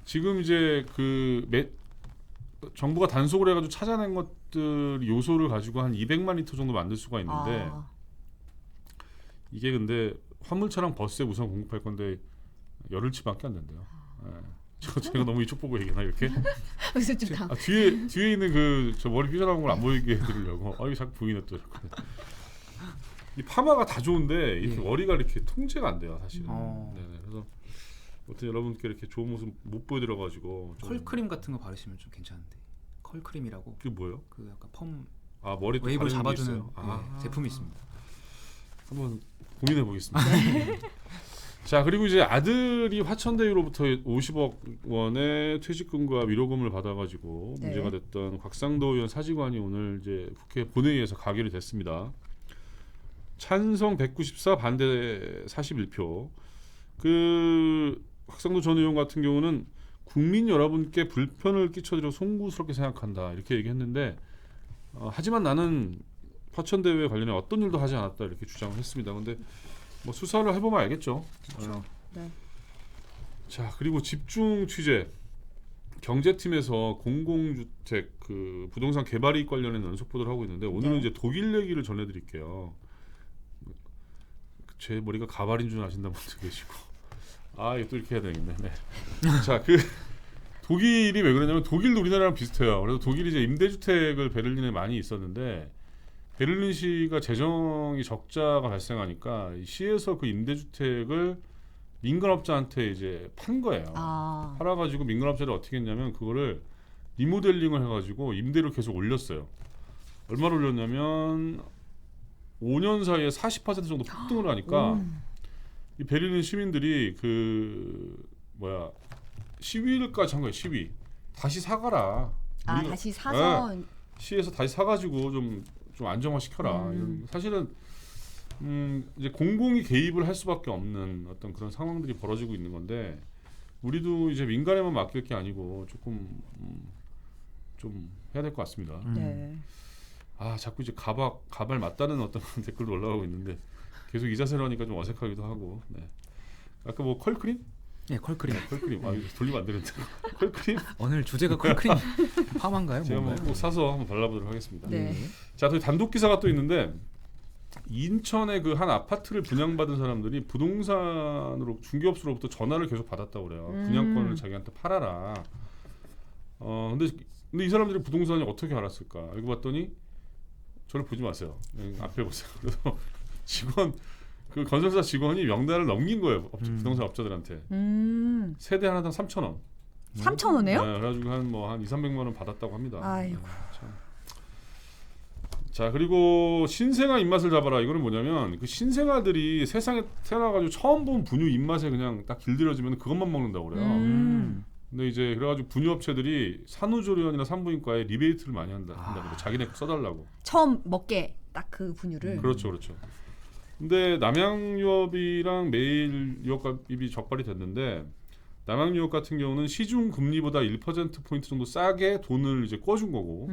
지금 이제 정부가 단속을 해가지고 찾아낸 것들 요소를 가지고 한 200만 리터 정도 만들 수가 있는데 이게 근데 화물차랑 버스에 우선 공급할 건데 열흘치밖에 안 된대요. 제가 너무 이쪽 보고 얘기나 이렇게? 그래서 좀 뒤에 있는 저 머리 삐져나온 걸 안 보이게 해드리려고. 이거 자꾸 보이네 또. 이 파마가 다 좋은데 이렇게 머리가 이렇게 통제가 안 돼요 사실은. 네네. 그래서 어떤 여러분께 이렇게 좋은 모습 못 보여드려가지고 컬크림 같은 거 바르시면 좀 괜찮은데. 컬크림이라고. 그게 뭐예요? 그 약간 펌 머리 웨이브를 잡아주는 제품이 있습니다. 한번 고민해 보겠습니다. 자, 그리고 이제 아들이 화천대유로부터 50억 원의 퇴직금과 위로금을 받아가지고 문제가 됐던 곽상도 의원 사직관이 오늘 이제 국회 본회의에서 가결이 됐습니다. 찬성 194, 반대 41표. 곽상도 전 의원 같은 경우는 국민 여러분께 불편을 끼쳐드려 송구스럽게 생각한다 이렇게 얘기했는데 하지만 나는 화천대유에 관련해 어떤 일도 하지 않았다 이렇게 주장을 했습니다. 근데 뭐 수사를 해보면 알겠죠. 네. 자, 그리고 집중 취재 경제팀에서 공공주택 부동산 개발 이익 관련해 연속 보도를 하고 있는데 오늘은 이제 독일 얘기를 전해드릴게요. 제 머리가 가발인 줄 아신다는 분도 계시고 이거 또 이렇게 해야 되겠네. 네. 자, 독일이 왜 그러냐면 독일도 우리나라랑 비슷해요. 그래서 독일이 이제 임대주택을 베를린에 많이 있었는데 베를린시가 재정이 적자가 발생하니까 시에서 그 임대주택을 민간업자한테 이제 판 거예요. 팔아가지고 민간업자를 어떻게 했냐면 그거를 리모델링을 해가지고 임대를 계속 올렸어요. 얼마를 올렸냐면 5년 사이에 40% 정도 폭등을 하니까 이 베를린 시민들이 시위를까지 한 거예요. 시위. 다시 사가라. 다시 사서 시에서 다시 사가지고 좀 안정화시켜라. 사실은 이제 공공이 개입을 할 수밖에 없는 어떤 그런 상황들이 벌어지고 있는 건데 우리도 이제 민간에만 맡길 게 아니고 조금 좀 해야 될 것 같습니다. 네. 자꾸 이제 가발 맞다는 어떤 댓글도 올라오고 있는데 계속 이 자세로 하니까 좀 어색하기도 하고. 네. 아까 뭐 컬크림? 네, 컬크림. 컬크림. 이거 돌리면 안 되는데. 컬크림? 오늘 주제가 컬크림 파마인가요? 제가 꼭 사서 한번 발라보도록 하겠습니다. 네. 자, 또 단독 기사가 또 있는데 인천의 그 한 아파트를 분양받은 사람들이 부동산으로 중개업소로부터 전화를 계속 받았다고 그래요. 분양권을 자기한테 팔아라. 근데 이 사람들이 부동산이 어떻게 알았을까? 알고 봤더니 저를 보지 마세요. 앞에 보세요. 그래서 그 건설사 직원이 명단을 넘긴 거예요. 부동산 업자들한테. 세대 하나당 3,000원. 3,000원에요? 네, 그래가지고 한 2,300만 원 받았다고 합니다. 아이고. 참. 자, 그리고 신생아 입맛을 잡아라. 이거는 뭐냐면 그 신생아들이 세상에 태어나가지고 처음 본 분유 입맛에 그냥 딱 길들여지면 그것만 먹는다고 그래요. 근데 이제 그래가지고 분유 업체들이 산후조리원이나 산부인과에 리베이트를 많이 한다고 자기네 거 써달라고. 처음 먹게 딱 그 분유를. 그렇죠. 근데 남양유업이랑 매일 유업가입이 적발이 됐는데 남양유업 같은 경우는 시중 금리보다 1% 포인트 정도 싸게 돈을 이제 꿔준 거고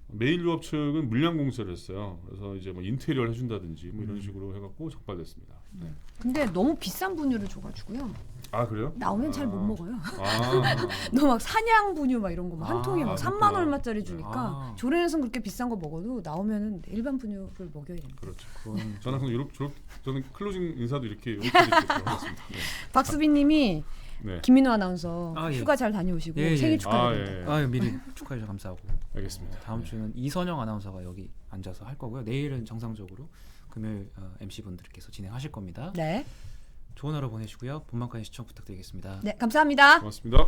매일유업 측은 물량 공세를 했어요. 그래서 이제 뭐 인테리어를 해준다든지 뭐 이런 식으로 해갖고 적발됐습니다. 네. 근데 너무 비싼 분유를 줘가지고요. 아 그래요? 나오면 잘 못 먹어요. 아, 너 막 사냥 분유 막 이런 거 막 한 통에 막 3만 그렇구나. 얼마짜리 주니까 조련에서는 그렇게 비싼 거 먹어도 나오면은 일반 분유를 먹여야 됩니다. 그렇죠. 그건 저는 항상 저는 클로징 인사도 이렇게 하겠습니다. 네. 박수빈님이 네. 김민호 아나운서 아, 예. 휴가 잘 다녀오시고 예, 예. 생일 아, 축하드립니다. 예. 미리 축하해 주셔서 감사하고. 알겠습니다. 다음 주는 이선영 아나운서가 여기 앉아서 할 거고요. 내일은 정상적으로 금요일 MC 분들께서 진행하실 겁니다. 네, 좋은 하루 보내시고요. 본방까지 시청 부탁드리겠습니다. 네 감사합니다. 고맙습니다.